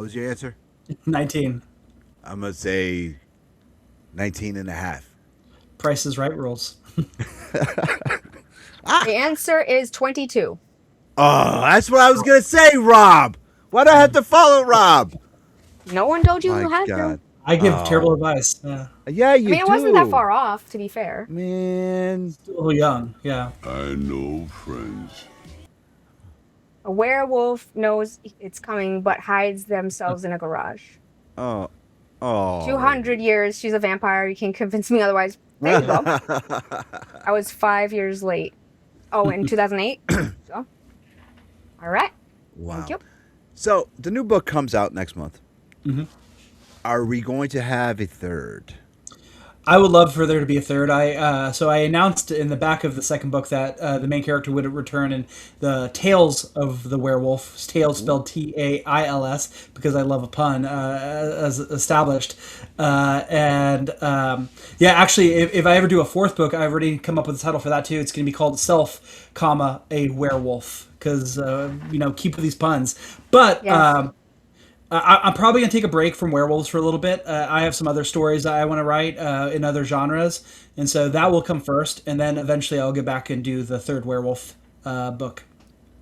was your answer? 19. I'm going to say 19 and a half. Price is Right rules. The answer is 22. Oh, that's what I was going to say, Rob. Why do I have to follow Rob? No one told you My you had God. to. I give terrible advice. Yeah. Yeah, you I mean, it do. wasn't that far off, to be fair. Man. Still a little young. Yeah. I know, friends. A werewolf knows it's coming, but hides themselves in a garage. Oh. Oh. 200 years, she's a vampire. You can't convince me otherwise. There you go. I was 5 years late. Oh, in 2008? So, all right. Wow. Thank you. So, the new book comes out next month. Mm-hmm. Are we going to have a third? I would love for there to be a third. So I announced in the back of the second book that the main character would return in the Tales of the Werewolf. Tales spelled Tails because I love a pun, as established. Actually, if I ever do a fourth book, I've already come up with a title for that too. It's going to be called Self, a Werewolf, because keep with these puns. But. Yes. I'm probably going to take a break from werewolves for a little bit. I have some other stories that I want to write in other genres. And so that will come first. And then eventually I'll get back and do the third werewolf book.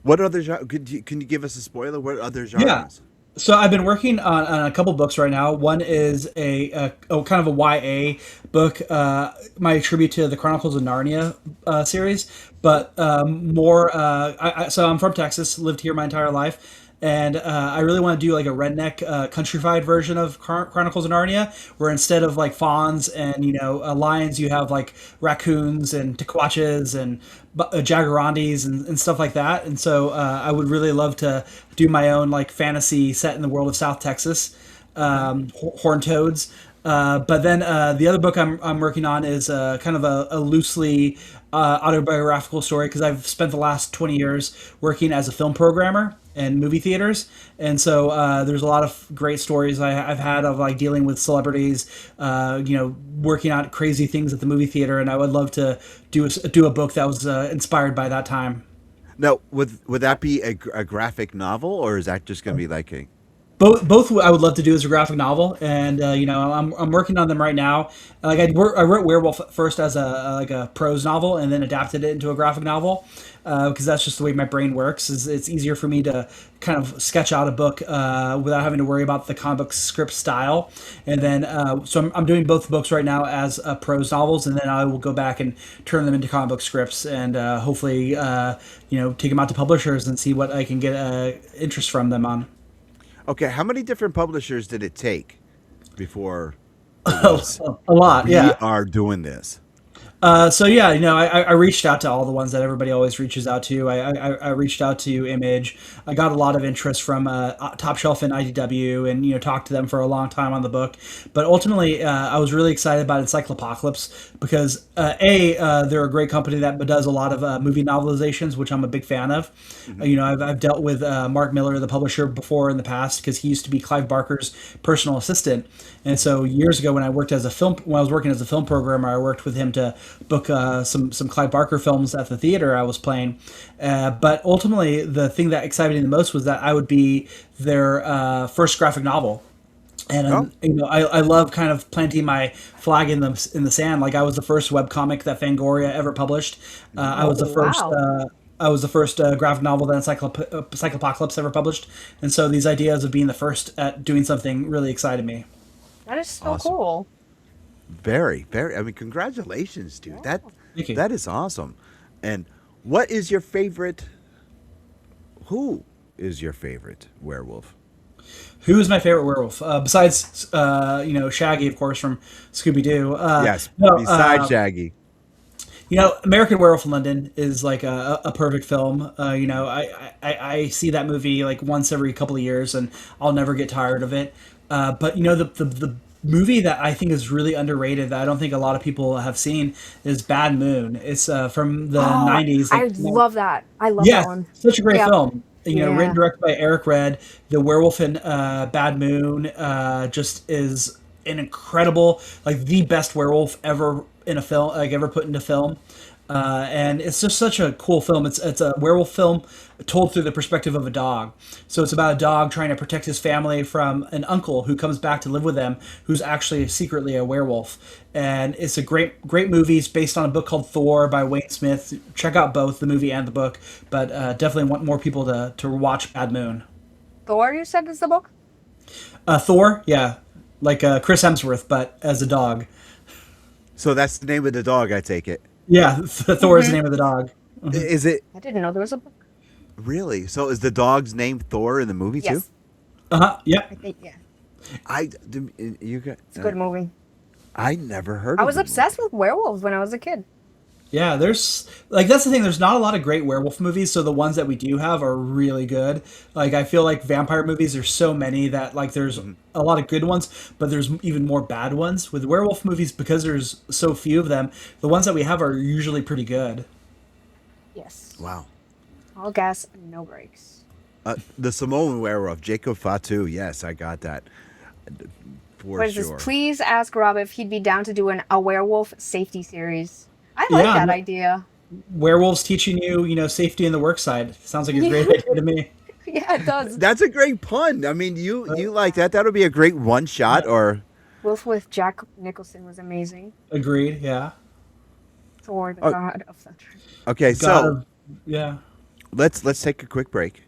What other genres? Can you give us a spoiler? What other genres? Yeah. So I've been working on a couple books right now. One is a kind of a YA book, my tribute to the Chronicles of Narnia series. But so I'm from Texas, lived here my entire life. And I really want to do like a redneck countrified version of Chronicles of Narnia, where instead of like fawns and lions, you have like raccoons and tequaches and jaguarandis and stuff like that. And so I would really love to do my own like fantasy set in the world of South Texas, horned toads. But then the other book I'm working on is kind of a loosely autobiographical story, because I've spent the last 20 years working as a film programmer and movie theaters, and so there's a lot of great stories I've had of like dealing with celebrities, working on crazy things at the movie theater, and I would love to do a book that was inspired by that time. Now, would that be a graphic novel, or is that just going to be like a... Both I would love to do as a graphic novel, and I'm working on them right now. Like I wrote Werewolf first as a prose novel, and then adapted it into a graphic novel, because that's just the way my brain works. It's easier for me to kind of sketch out a book without having to worry about the comic book script style. And then so I'm doing both books right now as prose novels, and then I will go back and turn them into comic book scripts, and hopefully take them out to publishers and see what I can get interest from them on. Okay, how many different publishers did it take before a lot? we Yeah. are doing this? I reached out to all the ones that everybody always reaches out to. I reached out to Image. I got a lot of interest from Top Shelf and IDW, and talked to them for a long time on the book. But ultimately, I was really excited about Encyclopocalypse because they're a great company that does a lot of movie novelizations, which I'm a big fan of. Mm-hmm. I've dealt with Mark Miller, the publisher, before in the past, because he used to be Clive Barker's personal assistant. And so years ago, when I was working as a film programmer, I worked with him to book some Clive Barker films at the theater I was playing. But ultimately, the thing that excited me the most was that I would be their first graphic novel. And I love kind of planting my flag in the sand. Like I was the first webcomic that Fangoria ever published. I was the first. Wow. I was the first graphic novel that Encyclopocalypse ever published, and so these ideas of being the first at doing something really excited me. That is so Awesome. cool. Very, very. I mean, congratulations, dude. Thank you. That is awesome. And what is your favorite? Who is your favorite werewolf? Who is my favorite werewolf? Besides, Shaggy, of course, from Scooby Doo. Yes, besides Shaggy. American Werewolf in London is like a perfect film. I see that movie like once every couple of years, and I'll never get tired of it. But the movie that I think is really underrated that I don't think a lot of people have seen is Bad Moon. It's from the 90s. I love that. I love that one. Such a great Yeah. film. Yeah. Written and directed by Eric Red. The werewolf in Bad Moon just is an incredible, like the best werewolf ever in a film, like ever put into film. And it's just such a cool film. It's a werewolf film told through the perspective of a dog. So it's about a dog trying to protect his family from an uncle who comes back to live with them, who's actually secretly a werewolf. And it's a great movie. It's based on a book called Thor by Wayne Smith. Check out both the movie and the book, but definitely want more people to watch Bad Moon. Thor, you said is the book? Thor, yeah, like Chris Hemsworth, but as a dog. So that's the name of the dog, I take it. Yeah, Thor is the name of the dog. Is it I didn't know there was a book. really? So is the dog's name Thor in the movie too? Yes. Yep. I think, yeah. You got. It's a good movie. I never heard. I of was the obsessed with werewolves when I was a kid. Yeah, there's like that's the thing. There's not a lot of great werewolf movies, so the ones that we do have are really good. Like I feel like vampire movies, there's so many that like there's a lot of good ones, but there's even more bad ones. With werewolf movies, because there's so few of them, the ones that we have are usually pretty good. Yes. Wow. All gas, no brakes. The Samoan werewolf, Jacob Fatu. Yes, I got that. For What is sure. this? Please ask Rob if he'd be down to do a werewolf safety series. I like Yeah, that no- idea. Werewolves teaching you, safety in the work side. Sounds like a great idea to me. Yeah, it does. That's a great pun. I mean, you like that? That'll be a great one shot. Or Wolf with Jack Nicholson was amazing. Agreed. Yeah. Thor, the Oh. god of thunder. okay, God so of- yeah. let's take a quick break,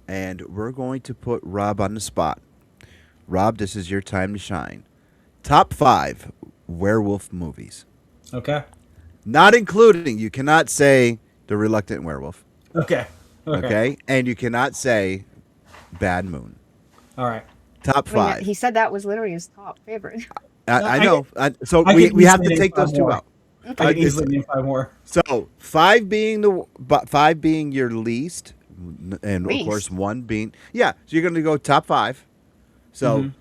and we're going to put Rob on the spot. Rob, this is your time to shine. Top 5 werewolf movies, Okay. not including. You cannot say The Reluctant Werewolf. Okay. Okay, and you cannot say Bad Moon. All right. Top I mean, 5. he said that was literally his top favorite. I know. So I we could have to easily take name those five two more. out. I can it's- easily name 5 more. So 5 being five being your least, and Least? of course 1 being So you're going to go top 5. So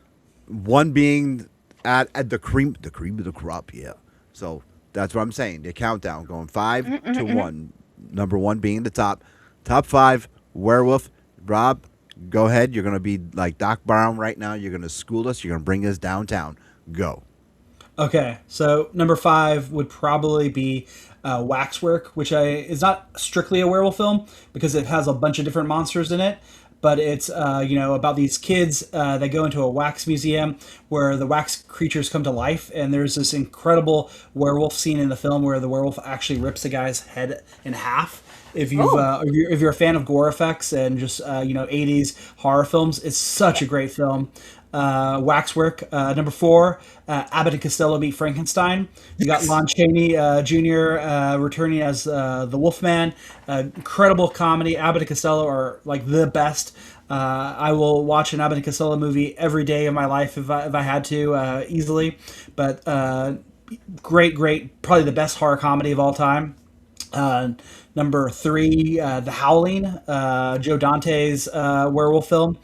Mm-hmm. 1 being at the cream of the crop. Yeah. So that's what I'm saying. The countdown going 5 to 1. Number 1 being the top. Top 5 werewolf. Rob, go ahead. You're going to be like Doc Brown right now. You're going to school us. You're going to bring us downtown. Go. Okay, so number 5 would probably be Waxwork, which is not strictly a werewolf film because it has a bunch of different monsters in it, but it's about these kids that go into a wax museum where the wax creatures come to life, and there's this incredible werewolf scene in the film where the werewolf actually rips a guy's head in half. If if you're a fan of gore effects and just 80s horror films, it's such a great film. Waxwork. Number 4, Abbott and Costello Meet Frankenstein. You got Lon Chaney Jr. Returning as the Wolfman. Incredible comedy. Abbott and Costello are like the best. I will watch an Abbott and Costello movie every day of my life if I had to easily. But great, probably the best horror comedy of all time. Number 3, The Howling, Joe Dante's werewolf film.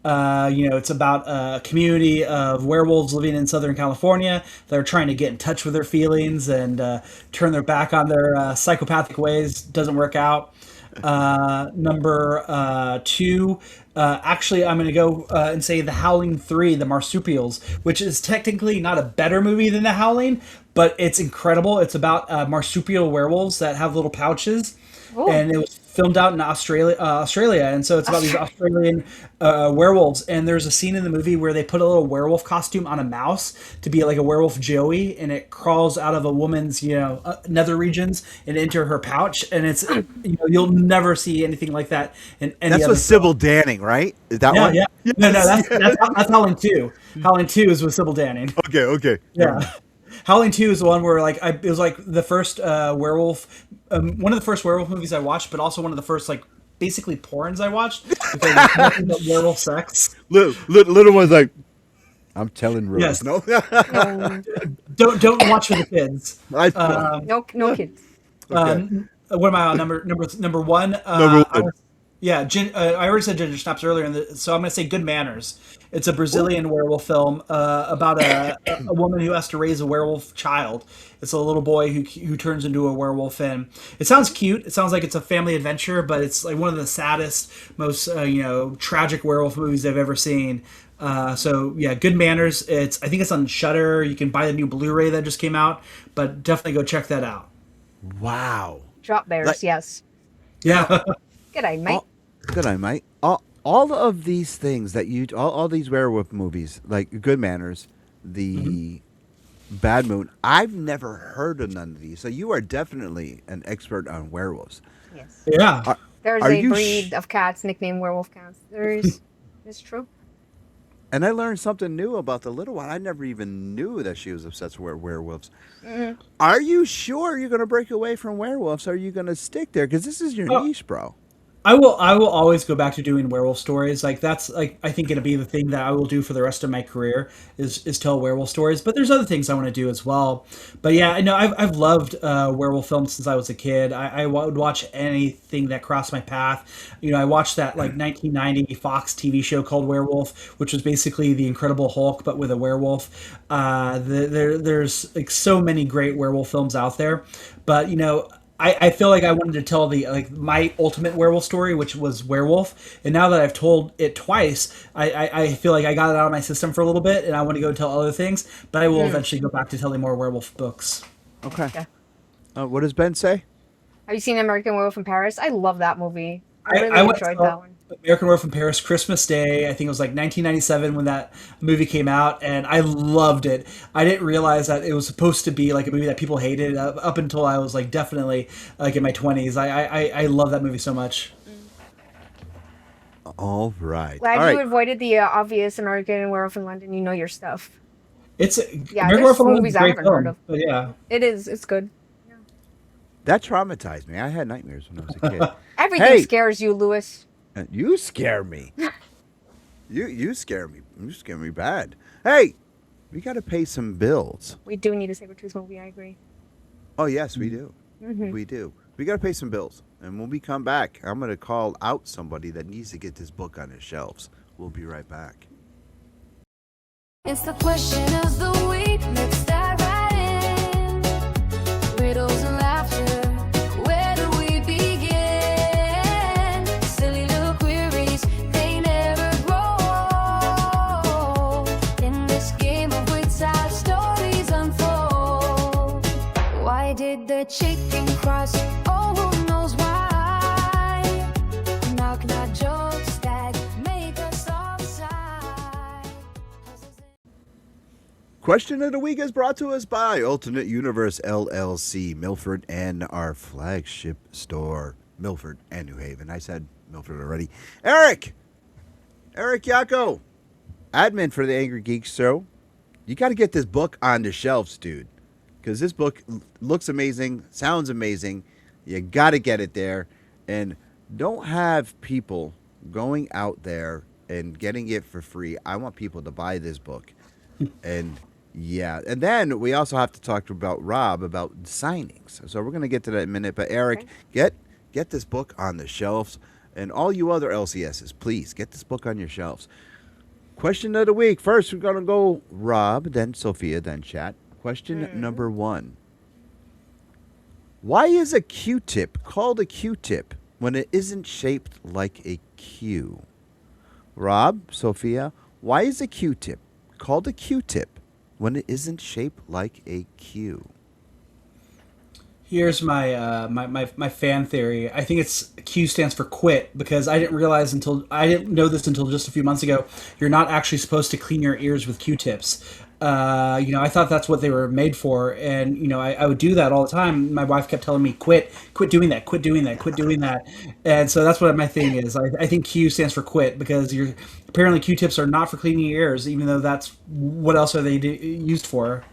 It's about a community of werewolves living in Southern California that are trying to get in touch with their feelings and turn their back on their psychopathic ways. Doesn't work out. Number 2, actually, I'm going to go and say The Howling 3, The Marsupials, which is technically not a better movie than The Howling, but it's incredible. It's about marsupial werewolves that have little pouches. Ooh. And it was filmed out in Australia, and so it's about these Australian werewolves. And there's a scene in the movie where they put a little werewolf costume on a mouse to be like a werewolf Joey, and it crawls out of a woman's nether regions and into her pouch, and it's you'll never see anything like that in any That's other with Sybil Danning, right? Is that film. one? Yeah, no, that's Howling 2. Howling 2 is with Sybil Danning. Okay. Yeah. Howling 2 is the one where it was like the first werewolf, one of the first werewolf movies I watched, but also one of the first like basically porns I watched because it was nothing but werewolf sex. Little one's like, I'm telling Rose. Yes. No. Don't watch for the kids. No kids. Okay. What am I on number 1? Number 1. Yeah, I already said Ginger Snaps earlier, so I'm going to say Good Manners. It's a Brazilian werewolf film about a woman who has to raise a werewolf child. It's a little boy who turns into a werewolf, and it sounds cute. It sounds like it's a family adventure, but it's like one of the saddest, most tragic werewolf movies I've ever seen. So yeah, Good Manners. I think it's on Shudder. You can buy the new Blu-ray that just came out, but definitely go check that out. Wow. Drop bears, Like- yes. Yeah. Good day, mate. Good night, mate. All of these things that all these werewolf movies, like Good Manners, the Bad Moon, I've never heard of none of these. So you are definitely an expert on werewolves. Yes. Yeah. Are, There's are a you breed of cats nicknamed werewolf cats. It's true. And I learned something new about the little one. I never even knew that she was obsessed with werewolves. Are you sure you're going to break away from werewolves? Are you going to stick there? Because this is your Oh, niche, bro. I will always go back to doing werewolf stories. Like that's like I think it'll be the thing that I will do for the rest of my career is tell werewolf stories. But there's other things I want to do as well. But yeah, I know I've loved werewolf films since I was a kid. I would watch anything that crossed my path. I watched that like 1990 Fox TV show called Werewolf, which was basically the Incredible Hulk but with a werewolf. There's like so many great werewolf films out there, but I feel like I wanted to tell my ultimate werewolf story, which was Werewolf, and now that I've told it twice, I feel like I got it out of my system for a little bit, and I want to go tell other things, but I will eventually go back to telling more werewolf books. Okay. Yeah. What does Ben say? Have you seen American Werewolf in Paris? I love that movie. I I really went enjoyed to that one. American Werewolf in Paris Christmas Day. I think it was like 1997 when that movie came out, and I loved it. I didn't realize that it was supposed to be like a movie that people hated up until I was like definitely like in my 20s. I love that movie so much. All right. Glad All you right. avoided the obvious American Werewolf in London. You know your stuff. It's Yeah, American there's Werewolf in London movies is a I great haven't heard film, of. but yeah. It is. It's good. That traumatized me. I had nightmares when I was a kid. Everything Hey! scares you, Lewis. You scare me. You scare me. You scare me bad. Hey, we got to pay some bills. We do need a Sabretooth movie. I agree. Oh, yes, we do. Mm-hmm. We do. We got to pay some bills. And when we come back, I'm going to call out somebody that needs to get this book on his shelves. We'll be right back. It's the question of the week. Let's dive right in. Riddles and laughter. Where do we begin? Silly little queries, they never grow old. In this game of wits, our stories unfold. Why did the chicken cross? Oh, who knows why? Knock, knock, jokes that make us all sigh. Question of the week is brought to us by Alternate Universe LLC, Milford, and our flagship store, Milford and New Haven. I said Milford already. Eric Yako, admin for the Angry Geeks show. You got to get this book on the shelves, dude, because this book looks amazing, sounds amazing. You got to get it there, and don't have people going out there and getting it for free. I want people to buy this book. And yeah, and then we also have to talk about Rob about signings. So we're going to get to that in a minute. But Eric, get this book on the shelves, and all you other LCSs, please get this book on your shelves. Question of the week. First, we're going to go Rob, then Sophia, then chat. Question number 1. Why is a Q-tip called a Q-tip when it isn't shaped like a Q? Rob, Sophia, why is a Q-tip called a Q-tip when it isn't shaped like a Q? Here's my my fan theory. I think it's Q stands for quit because I didn't know this until just a few months ago. You're not actually supposed to clean your ears with Q-tips. I thought that's what they were made for, and I would do that all the time. My wife kept telling me, quit doing that, quit doing that, quit doing that, and so that's what my thing is. I think Q stands for quit because apparently Q-tips are not for cleaning your ears, even though that's what else are they used for?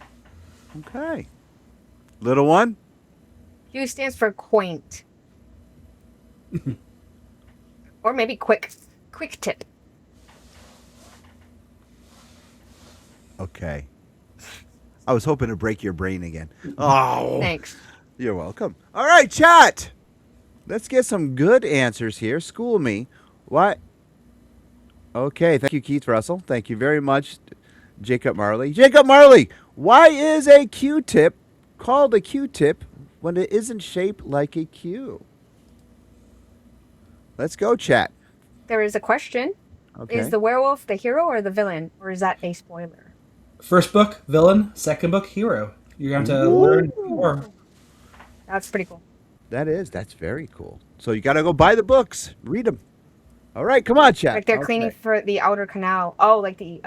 Okay. Little one? Q stands for quaint. Or maybe quick tip. Okay. I was hoping to break your brain again. Oh. Thanks. You're welcome. All right, chat. Let's get some good answers here. School me. What? Okay, thank you, Keith Russell. Thank you very much, Jacob Marley. Jacob Marley, why is a Q-tip called a Q-tip when it isn't shaped like a Q? Let's go, chat. There is a question. Okay. Is the werewolf the hero or the villain? Or is that a spoiler? First book, villain. Second book, hero. You're going to learn more. That's pretty cool. That's very cool. So you got to go buy the books, read them. All right, come on, chat. Like they're cleaning for the outer canal. Oh, like the